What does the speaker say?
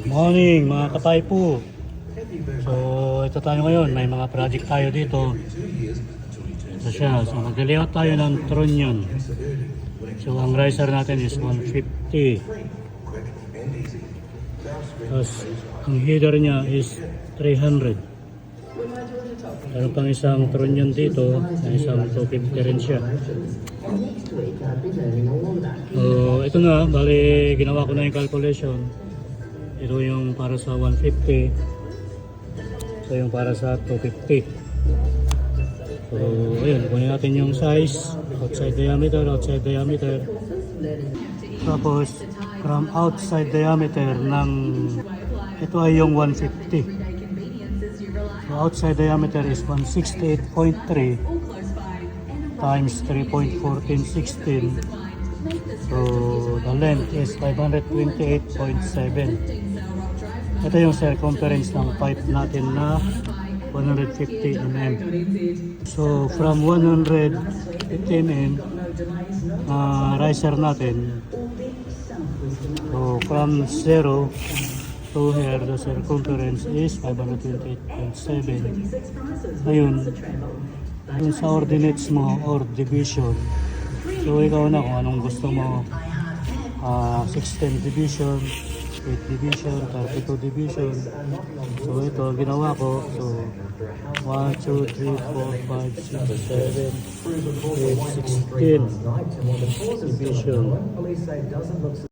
Morning mga kataypo. So ito tayo ngayon, may mga project tayo dito. Ito siya, so mag-layout tayo ng Tronion. So ang riser natin is 150. Tapos ang header niya is 300. Meron pang isang Tronion dito, isang 250 rin siya. So ito na, bali ginawa ko na yung calculation. Ito yung para sa 150. Ito yung para sa 250. So ayun, kunin natin yung size, outside diameter. Tapos from outside diameter ng ito ay yung 150. So outside diameter is 168.3 times 3.1416. So the length is 528.7. Ito yung circumference ng pipe natin na 150 mm. So from 150 mm riser natin, so from 0 to here the circumference is 528.7. Ayun, yung sa ordinates mo or division, so ikaw na kung anong gusto mo, 16 division, 8 division, 32 division. So ito ginawa ko. So 1, 2, 3, 4, 5, 6, 7, 8, 16 division.